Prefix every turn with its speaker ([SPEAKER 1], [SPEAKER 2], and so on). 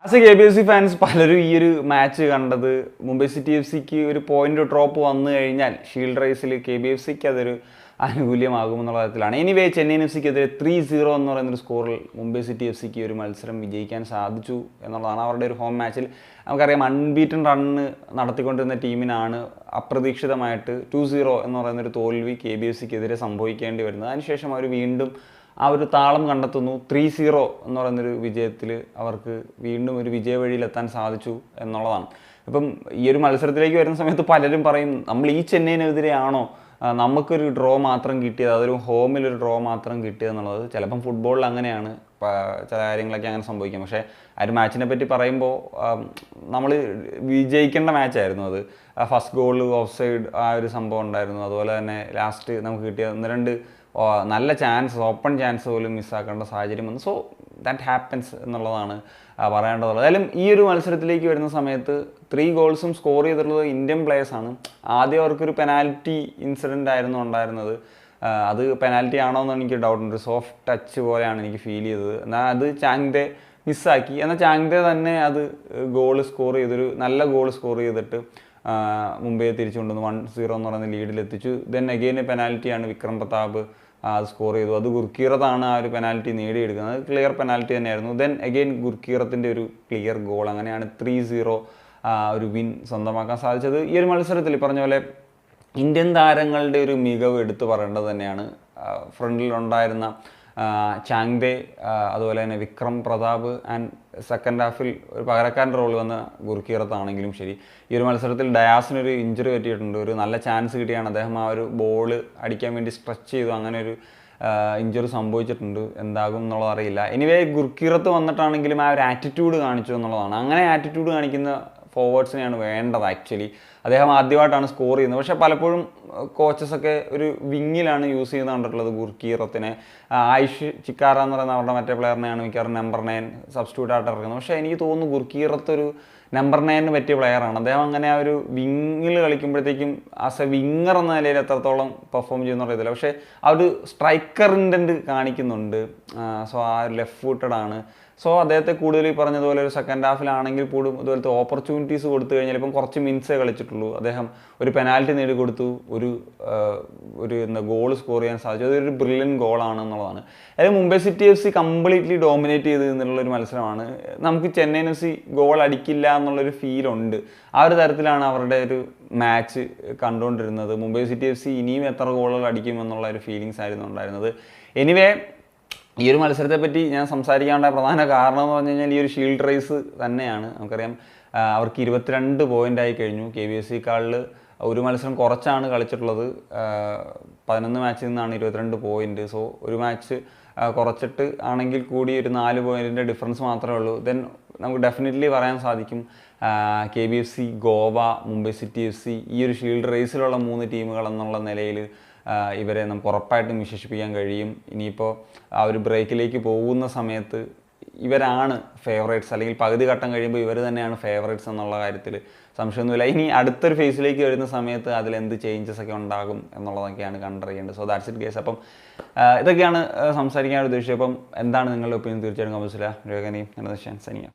[SPEAKER 1] As A KBFC fans പലരും ഈ ഒരു മാച്ച് കണ്ടത് മുംബൈ സിറ്റി FC ഒരു പോയിന്റ് ഡ്രോപ്പ് വന്നു കഴിഞ്ഞാൽ ഷീൽഡ് റേസിൽ KBFCക്ക് അതൊരു ആനുകൂല്യമാകുമെന്നുള്ള തരത്തിലാണ്. എനിവേ ചെന്നൈയിൻ FC-ക്കെതിരെ 3-0 എന്ന് പറയുന്നൊരു സ്കോറിൽ മുംബൈ സിറ്റി FC-ക്ക് ഒരു മത്സരം വിജയിക്കാൻ സാധിച്ചു എന്നുള്ളതാണ്. അവരുടെ ഒരു ഹോം മാച്ചിൽ നമുക്കറിയാം അൺബീറ്റൻ റണ്ണ് നടത്തിക്കൊണ്ടിരുന്ന ടീമിനാണ് അപ്രതീക്ഷിതമായിട്ട് 2-0 എന്ന് പറയുന്നൊരു തോൽവി KBFC-ക്കെതിരെ സംഭവിക്കേണ്ടി വരുന്നത്. അതിനുശേഷം അവർ വീണ്ടും ആ ഒരു താളം കണ്ടെത്തുന്നു. 3-0 എന്ന് പറയുന്നൊരു വിജയത്തിൽ അവർക്ക് വീണ്ടും ഒരു വിജയ വഴിയിലെത്താൻ സാധിച്ചു എന്നുള്ളതാണ്. ഇപ്പം ഈ ഒരു മത്സരത്തിലേക്ക് വരുന്ന സമയത്ത് പലരും പറയും നമ്മൾ ഈ ചെന്നൈയിനെതിരെയാണോ നമുക്കൊരു ഡ്രോ മാത്രം കിട്ടിയത്, അതൊരു ഹോമിലൊരു ഡ്രോ മാത്രം കിട്ടിയതെന്നുള്ളത്. ചിലപ്പം ഫുട്ബോളിൽ അങ്ങനെയാണ്, ചില കാര്യങ്ങളൊക്കെ അങ്ങനെ സംഭവിക്കാം. പക്ഷേ ആ ഒരു മാച്ചിനെ പറ്റി പറയുമ്പോൾ നമ്മൾ വിജയിക്കേണ്ട മാച്ചായിരുന്നു അത്. ഫസ്റ്റ് ഗോൾ ഓഫ് സൈഡ് ആ ഒരു സംഭവം ഉണ്ടായിരുന്നു. അതുപോലെ തന്നെ ലാസ്റ്റ് നമുക്ക് കിട്ടിയ 1-2 നല്ല ചാൻസ്, ഓപ്പൺ ചാൻസ് പോലും മിസ്സാക്കേണ്ട സാഹചര്യം വന്നു. സോ ദാറ്റ് ഹാപ്പൻസ് എന്നുള്ളതാണ് പറയേണ്ടതുള്ളത്. ഏതായാലും ഈ ഒരു മത്സരത്തിലേക്ക് വരുന്ന സമയത്ത് 3 ഗോൾസും സ്കോർ ചെയ്തിട്ടുള്ളത് ഇന്ത്യൻ പ്ലേയേഴ്സാണ്. ആദ്യം അവർക്കൊരു പെനാൽറ്റി ഇൻസിഡൻ്റ് ആയിരുന്നു ഉണ്ടായിരുന്നത്. അത് പെനാൽറ്റി ആണോ എന്ന് എനിക്ക് ഡൗട്ടുണ്ട്. സോഫ്റ്റ് ടച്ച് പോലെയാണ് എനിക്ക് ഫീൽ ചെയ്തത്. എന്നാൽ അത് ചാങ്തെ മിസ്സാക്കി. എന്നാൽ ചാങ്തെ തന്നെ അത് ഗോൾ സ്കോർ ചെയ്തൊരു നല്ല ഗോൾ സ്കോർ ചെയ്തിട്ട് മുംബൈയെ തിരിച്ചു കൊണ്ടുവന്ന് 1-0 എന്ന് പറയുന്ന ലീഡിലെത്തിച്ചു. ദെൻ അഗെയിൻ പെനാൽറ്റിയാണ് വിക്രം പ്രതാപ് അത് സ്കോർ ചെയ്തു. അത് ഗുർക്കീറത്താണ് ആ ഒരു പെനാൽറ്റി നേടിയെടുക്കുന്നത്. ക്ലിയർ പെനാൽറ്റി തന്നെയായിരുന്നു. ദെൻ അഗെയിൻ ഗുർക്കീറത്തിൻ്റെ ഒരു ക്ലിയർ ഗോൾ. അങ്ങനെയാണ് 3-0 ഒരു വിൻ സ്വന്തമാക്കാൻ സാധിച്ചത്. ഈ ഒരു മത്സരത്തിൽ പറഞ്ഞ പോലെ ഇന്ത്യൻ താരങ്ങളുടെ ഒരു മികവ് എടുത്തു പറയേണ്ടത് തന്നെയാണ്. ഫ്രണ്ടിലുണ്ടായിരുന്ന ചാങ്തെ, അതുപോലെ തന്നെ വിക്രം പ്രതാപ് ആൻഡ് സെക്കൻഡ് ഹാഫിൽ ഒരു പകരക്കാരൻ്റെ റോൾ വന്ന ഗുർക്കീറത്താണെങ്കിലും ശരി. ഈ ഒരു മത്സരത്തിൽ ഡയാസിനൊരു ഇഞ്ചുറി പറ്റിയിട്ടുണ്ട്. ഒരു നല്ല ചാൻസ് കിട്ടിയാണ്, അദ്ദേഹം ആ ഒരു ബോൾ അടിക്കാൻ വേണ്ടി സ്ട്രെച്ച് ചെയ്തു. അങ്ങനെ ഒരു ഇഞ്ചുറി സംഭവിച്ചിട്ടുണ്ട്. എന്താകും എന്നുള്ളത് അറിയില്ല. എനിവേ ഗുർക്കീറത്ത് വന്നിട്ടാണെങ്കിലും ആ ഒരു ആറ്റിറ്റ്യൂഡ് കാണിച്ചു എന്നുള്ളതാണ്. അങ്ങനെ ആറ്റിറ്റ്യൂഡ് കാണിക്കുന്ന ഫോർവേഡ്സിനെയാണ് വേണ്ടത് ആക്ച്വലി. അദ്ദേഹം ആദ്യമായിട്ടാണ് സ്കോർ ചെയ്യുന്നത്. പക്ഷേ പലപ്പോഴും കോച്ചസൊക്കെ ഒരു വിങ്ങിലാണ് യൂസ് ചെയ്യുന്നത് കണ്ടിട്ടുള്ളത് ഗുർക്കീറത്തിനെ. ആയിഷ് ചിക്കാര എന്ന് പറയുന്ന അവരുടെ മറ്റേ പ്ലെയറിനെയാണ് മിക്കവാറും നമ്പർ 9 സബ്സ്റ്റിറ്റ്യൂട്ട് ആയിട്ട് ഇറങ്ങുന്നത്. പക്ഷേ എനിക്ക് തോന്നുന്നു ഗുർക്കീറത്ത് ഒരു നമ്പർ 9 പറ്റിയ പ്ലെയറാണ്. അദ്ദേഹം അങ്ങനെ ആ ഒരു വിങ്ങിൽ കളിക്കുമ്പോഴത്തേക്കും ആസ് എ വിങ്ങർ എന്ന നിലയിൽ എത്രത്തോളം പെർഫോം ചെയ്യുന്ന അറിയത്തില്ല. പക്ഷേ ആ ഒരു സ്ട്രൈക്കർ ഇൻറ്റൻറ്റ് കാണിക്കുന്നുണ്ട്. സോ ആ ഒരു ലെഫ്റ്റ് ഫൂട്ടഡ് ആണ്. സോ അദ്ദേഹത്തെ കൂടുതൽ ഈ പറഞ്ഞതുപോലെ ഒരു സെക്കൻഡ് ഹാഫിലാണെങ്കിൽ പോലും ഇതുപോലത്തെ ഓപ്പർച്യൂണിറ്റീസ് കൊടുത്തു കഴിഞ്ഞാൽ ഇപ്പം കുറച്ച് മിനിറ്റ്സേ കളിച്ചിട്ടുള്ളൂ. അദ്ദേഹം ഒരു പെനാൽറ്റി നേടിക്കൊടുത്തു, ഒരു ഗോൾ സ്കോർ ചെയ്യാൻ സാധിച്ചു. അതൊരു ബ്രില്യൻ ഗോളാണ് എന്നുള്ളതാണ്. അതായത് Mumbai city FC completely dominate ചെയ്ത് എന്നുള്ളൊരു മത്സരമാണ്. നമുക്ക് ചെന്നൈയിൻ FC ഗോൾ അടിക്കില്ല എന്നുള്ളൊരു ഫീലുണ്ട്. ആ ഒരു തരത്തിലാണ് അവരുടെ ഒരു മാച്ച് കണ്ടുകൊണ്ടിരുന്നത്. മുംബൈ സിറ്റി FC ഇനിയും എത്ര ഗോളുകൾ അടിക്കും എന്നുള്ള ഒരു ഫീലിങ്സ് ആയിരുന്നു ഉണ്ടായിരുന്നത്. എനിവേ ഈ ഒരു മത്സരത്തെ പറ്റി ഞാൻ സംസാരിക്കാനുള്ള പ്രധാന കാരണം എന്ന് പറഞ്ഞു കഴിഞ്ഞാൽ ഈ ഒരു ഷീൽഡ് റേസ് തന്നെയാണ്. നമുക്കറിയാം അവർക്ക് 22 പോയിൻ്റായി കഴിഞ്ഞു. KBFC-ക്കാളിൽ ഒരു മത്സരം കുറച്ചാണ് കളിച്ചിട്ടുള്ളത്. 11 മാച്ചിൽ നിന്നാണ് 22 പോയിൻറ്റ്. സോ ഒരു മാച്ച് കുറച്ചിട്ട് ആണെങ്കിൽ കൂടി ഒരു 4 പോയിൻറ്റിൻ്റെ ഡിഫറൻസ് മാത്രമേ ഉള്ളൂ. ദെൻ നമുക്ക് ഡെഫിനറ്റ്ലി പറയാൻ സാധിക്കും KBFC, Goa, Mumbai city FC ഈ ഒരു ഷീൽഡ് റേസിലുള്ള 3 ടീമുകൾ എന്നുള്ള നിലയിൽ ഇവരെ നമുക്ക് ഉറപ്പായിട്ടും വിശേഷിപ്പിക്കാൻ കഴിയും. ഇനിയിപ്പോൾ ആ ഒരു ബ്രേക്കിലേക്ക് പോകുന്ന സമയത്ത് ഇവരാണ് ഫേവറേറ്റ്സ്, അല്ലെങ്കിൽ പകുതി ഘട്ടം കഴിയുമ്പോൾ ഇവർ തന്നെയാണ് ഫേവറേറ്റ്സ് എന്നുള്ള കാര്യത്തിൽ സംശയമൊന്നുമില്ല. ഇനി അടുത്തൊരു ഫേസിലേക്ക് വരുന്ന സമയത്ത് അതിലെന്ത് ചേഞ്ചസ് ഒക്കെ ഉണ്ടാകും എന്നുള്ളതൊക്കെയാണ് കണ്ടറിയേണ്ടത്. So that's it guys. അപ്പം ഇതൊക്കെയാണ് സംസാരിക്കാൻ ഉദ്ദേശിച്ചത്. അപ്പം എന്താണ് നിങ്ങളുടെ ഒപ്പീനിയൻ തീർച്ചയായിട്ടും കമൻസില്ല. രേഖനയും സനിയ.